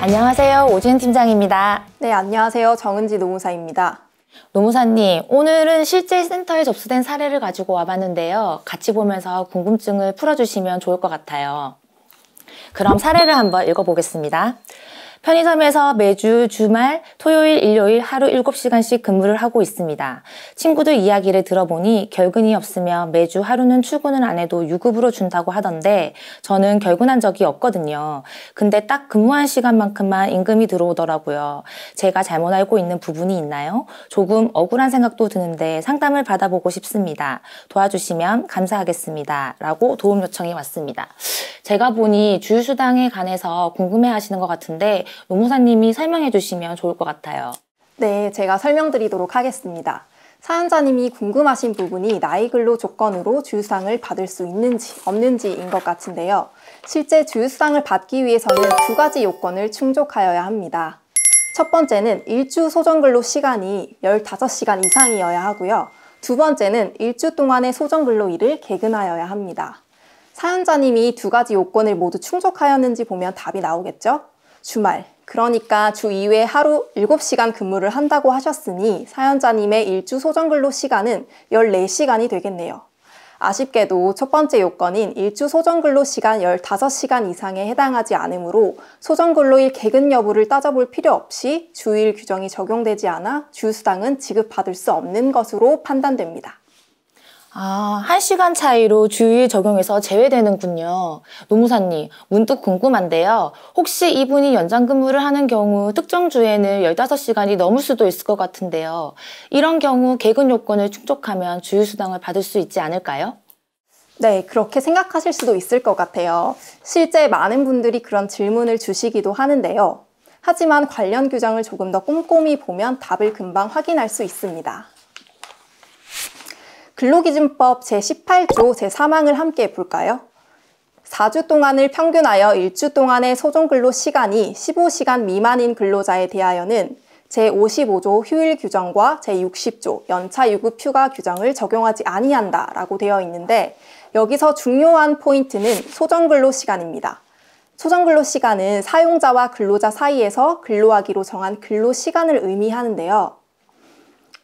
안녕하세요. 오지은 팀장입니다. 네, 안녕하세요. 정은지 노무사입니다. 노무사님, 오늘은 실제 센터에 접수된 사례를 가지고 와봤는데요. 같이 보면서 궁금증을 풀어주시면 좋을 것 같아요. 그럼 사례를 한번 읽어보겠습니다. 편의점에서 매주 주말, 토요일, 일요일 하루 7시간씩 근무를 하고 있습니다. 친구들 이야기를 들어보니 결근이 없으면 매주 하루는 출근을 안 해도 유급으로 준다고 하던데 저는 결근한 적이 없거든요. 근데 딱 근무한 시간만큼만 임금이 들어오더라고요. 제가 잘못 알고 있는 부분이 있나요? 조금 억울한 생각도 드는데 상담을 받아보고 싶습니다. 도와주시면 감사하겠습니다. 라고 도움 요청이 왔습니다. 제가 보니 주휴수당에 관해서 궁금해하시는 것 같은데 노무사님이 설명해 주시면 좋을 것 같아요. 네, 제가 설명드리도록 하겠습니다. 사연자님이 궁금하신 부분이 나이근로 조건으로 주휴수당을 받을 수 있는지 없는지인 것 같은데요. 실제 주휴수당을 받기 위해서는 두 가지 요건을 충족하여야 합니다. 첫 번째는 일주 소정근로 시간이 15시간 이상이어야 하고요. 두 번째는 일주 동안의 소정근로일을 개근하여야 합니다. 사연자님이 두 가지 요건을 모두 충족하였는지 보면 답이 나오겠죠? 주말, 그러니까 주 2회 하루 7시간 근무를 한다고 하셨으니 사연자님의 일주 소정근로 시간은 14시간이 되겠네요. 아쉽게도 첫 번째 요건인 일주 소정근로 시간 15시간 이상에 해당하지 않으므로 소정근로일 개근 여부를 따져볼 필요 없이 주일 규정이 적용되지 않아 주휴수당은 지급받을 수 없는 것으로 판단됩니다. 1시간 차이로 주일 적용해서 제외되는군요. 노무사님, 문득 궁금한데요. 혹시 이분이 연장 근무를 하는 경우 특정 주에는 15시간이 넘을 수도 있을 것 같은데요. 이런 경우 개근 요건을 충족하면 주휴수당을 받을 수 있지 않을까요? 네, 그렇게 생각하실 수도 있을 것 같아요. 실제 많은 분들이 그런 질문을 주시기도 하는데요. 하지만 관련 규정을 조금 더 꼼꼼히 보면 답을 금방 확인할 수 있습니다. 근로기준법 제18조 제3항을 함께 볼까요? 4주 동안을 평균하여 일주 동안의 소정근로 시간이 15시간 미만인 근로자에 대하여는 제55조 휴일 규정과 제60조 연차 유급 휴가 규정을 적용하지 아니한다 라고 되어 있는데 여기서 중요한 포인트는 소정근로 시간입니다. 소정근로 시간은 사용자와 근로자 사이에서 근로하기로 정한 근로시간을 의미하는데요.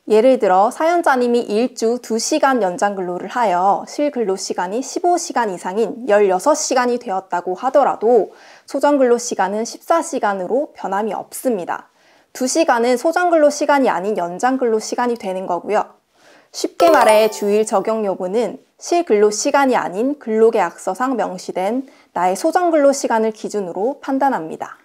예를 들어 사연자님이 일주 2시간 연장 근로를 하여 실근로시간이 15시간 이상인 16시간이 되었다고 하더라도 소정근로시간은 14시간으로 변함이 없습니다. 2시간은 소정근로시간이 아닌 연장근로시간이 되는 거고요. 쉽게 말해 주일 적용 여부는 실근로시간이 아닌 근로계약서상 명시된 나의 소정근로시간을 기준으로 판단합니다.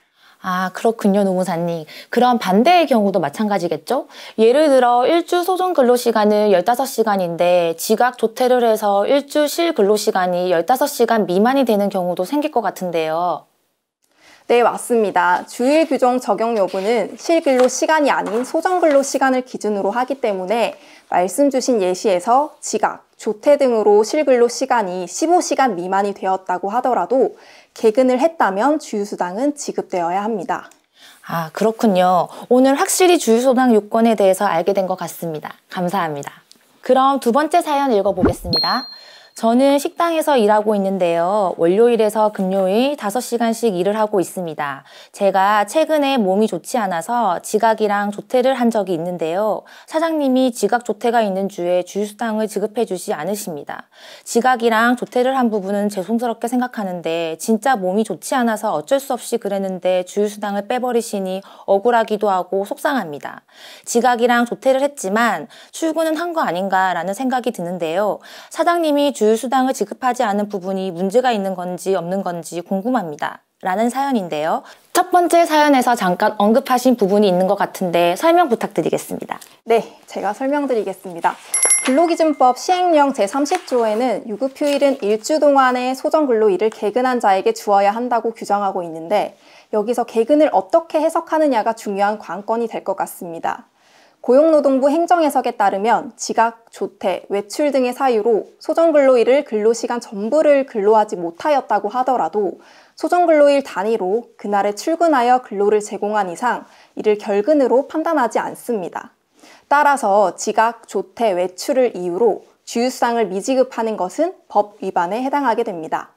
그렇군요, 노무사님. 그럼 반대의 경우도 마찬가지겠죠? 예를 들어 일주 소정 근로시간은 15시간인데 지각 조퇴를 해서 일주 실근로시간이 15시간 미만이 되는 경우도 생길 것 같은데요. 네, 맞습니다. 주일 규정 적용 여부는 실근로시간이 아닌 소정근로시간을 기준으로 하기 때문에 말씀 주신 예시에서 지각, 조퇴 등으로 실근로시간이 15시간 미만이 되었다고 하더라도 개근을 했다면 주휴수당은 지급되어야 합니다. 그렇군요. 오늘 확실히 주휴수당 요건에 대해서 알게 된 것 같습니다. 감사합니다. 그럼 두 번째 사연 읽어보겠습니다. 저는 식당에서 일하고 있는데요. 월요일에서 금요일 5시간씩 일을 하고 있습니다. 제가 최근에 몸이 좋지 않아서 지각이랑 조퇴를 한 적이 있는데요. 사장님이 지각 조퇴가 있는 주에 주휴수당을 지급해 주지 않으십니다. 지각이랑 조퇴를 한 부분은 죄송스럽게 생각하는데 진짜 몸이 좋지 않아서 어쩔 수 없이 그랬는데 주휴수당을 빼버리시니 억울하기도 하고 속상합니다. 지각이랑 조퇴를 했지만 출근은 한 거 아닌가라는 생각이 드는데요. 사장님이 주휴수당을 지급하지 않은 부분이 문제가 있는 건지 없는 건지 궁금합니다. 라는 사연인데요. 첫 번째 사연에서 잠깐 언급하신 부분이 있는 것 같은데 설명 부탁드리겠습니다. 네, 제가 설명드리겠습니다. 근로기준법 시행령 제30조에는 유급휴일은 일주 동안의 소정근로일을 개근한 자에게 주어야 한다고 규정하고 있는데 여기서 개근을 어떻게 해석하느냐가 중요한 관건이 될 것 같습니다. 고용노동부 행정해석에 따르면 지각, 조퇴, 외출 등의 사유로 소정근로일을 근로시간 전부를 근로하지 못하였다고 하더라도 소정근로일 단위로 그날에 출근하여 근로를 제공한 이상 이를 결근으로 판단하지 않습니다. 따라서 지각, 조퇴, 외출을 이유로 주휴수당을 미지급하는 것은 법 위반에 해당하게 됩니다.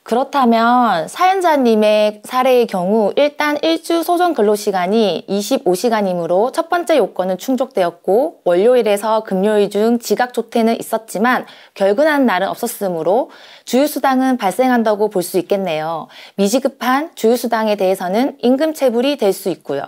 그렇다면 사연자님의 사례의 경우 일단 일주 소정 근로시간이 25시간이므로 첫 번째 요건은 충족되었고 월요일에서 금요일 중 지각 조퇴는 있었지만 결근하는 날은 없었으므로 주휴수당은 발생한다고 볼 수 있겠네요. 미지급한 주휴수당에 대해서는 임금 체불이 될 수 있고요.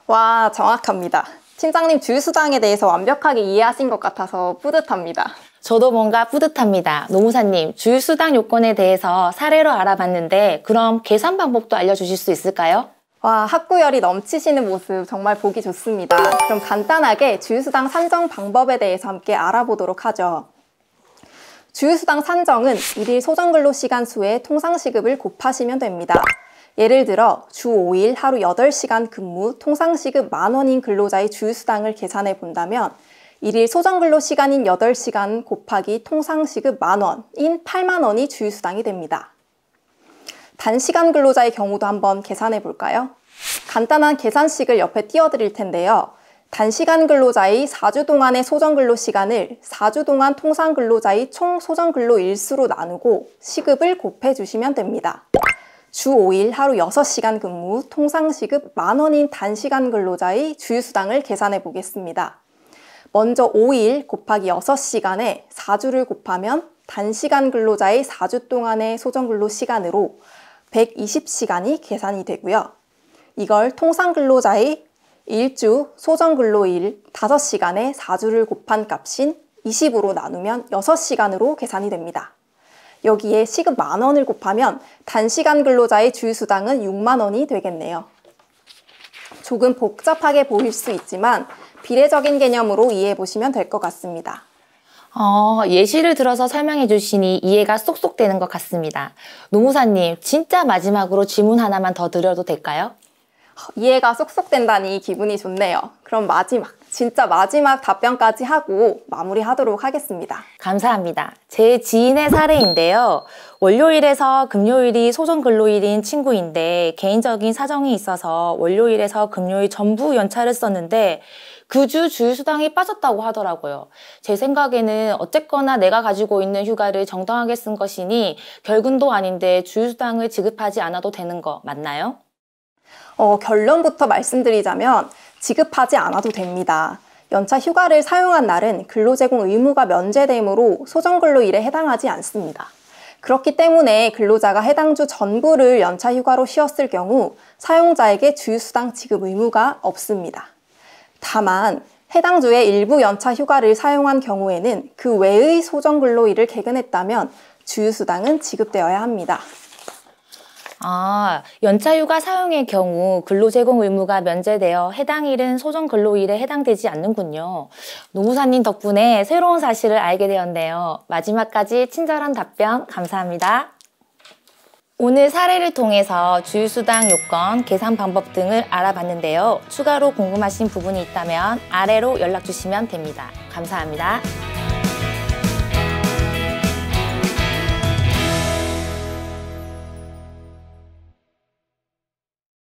와, 정확합니다. 팀장님 주휴수당에 대해서 완벽하게 이해하신 것 같아서 뿌듯합니다. 저도 뭔가 뿌듯합니다. 노무사님, 주휴수당 요건에 대해서 사례로 알아봤는데 그럼 계산 방법도 알려주실 수 있을까요? 와, 학구열이 넘치시는 모습 정말 보기 좋습니다. 그럼 간단하게 주휴수당 산정 방법에 대해서 함께 알아보도록 하죠. 주휴수당 산정은 일일 소정근로시간 수의 통상시급을 곱하시면 됩니다. 예를 들어 주 5일 하루 8시간 근무 통상시급 10,000원인 근로자의 주휴수당을 계산해 본다면 일일 소정근로시간인 8시간 곱하기 통상시급 10,000원인 80,000원이 주휴수당이 됩니다. 단시간 근로자의 경우도 한번 계산해 볼까요? 간단한 계산식을 옆에 띄워드릴 텐데요. 단시간 근로자의 4주 동안의 소정근로시간을 4주 동안 통상근로자의 총 소정근로일수로 나누고 시급을 곱해주시면 됩니다. 주 5일 하루 6시간 근무 통상시급 10,000원인 단시간 근로자의 주휴수당을 계산해 보겠습니다. 먼저 5일 곱하기 6시간에 4주를 곱하면 단시간 근로자의 4주 동안의 소정근로 시간으로 120시간이 계산이 되고요. 이걸 통상근로자의 일주 소정근로일 5시간에 4주를 곱한 값인 20으로 나누면 6시간으로 계산이 됩니다. 여기에 시급 10,000원을 곱하면 단시간 근로자의 주휴수당은 60,000원이 되겠네요. 조금 복잡하게 보일 수 있지만 비례적인 개념으로 이해해 보시면 될 것 같습니다. 예시를 들어서 설명해 주시니 이해가 쏙쏙 되는 것 같습니다. 노무사님, 진짜 마지막으로 질문 하나만 더 드려도 될까요? 이해가 쏙쏙 된다니 기분이 좋네요. 그럼 진짜 마지막 답변까지 하고 마무리하도록 하겠습니다. 감사합니다. 제 지인의 사례인데요. 월요일에서 금요일이 소정근로일인 친구인데 개인적인 사정이 있어서 월요일에서 금요일 전부 연차를 썼는데 그 주 주휴수당이 빠졌다고 하더라고요. 제 생각에는 어쨌거나 내가 가지고 있는 휴가를 정당하게 쓴 것이니 결근도 아닌데 주휴수당을 지급하지 않아도 되는 거 맞나요? 결론부터 말씀드리자면 지급하지 않아도 됩니다. 연차 휴가를 사용한 날은 근로제공 의무가 면제되므로 소정근로일에 해당하지 않습니다. 그렇기 때문에 근로자가 해당 주 전부를 연차 휴가로 쉬었을 경우 사용자에게 주휴수당 지급 의무가 없습니다. 다만 해당 주에 일부 연차 휴가를 사용한 경우에는 그 외의 소정근로일을 개근했다면 주휴수당은 지급되어야 합니다. 연차 휴가 사용의 경우 근로제공 의무가 면제되어 해당 일은 소정근로일에 해당되지 않는군요. 노무사님 덕분에 새로운 사실을 알게 되었네요. 마지막까지 친절한 답변 감사합니다. 오늘 사례를 통해서 주휴수당 요건, 계산 방법 등을 알아봤는데요. 추가로 궁금하신 부분이 있다면 아래로 연락 주시면 됩니다. 감사합니다.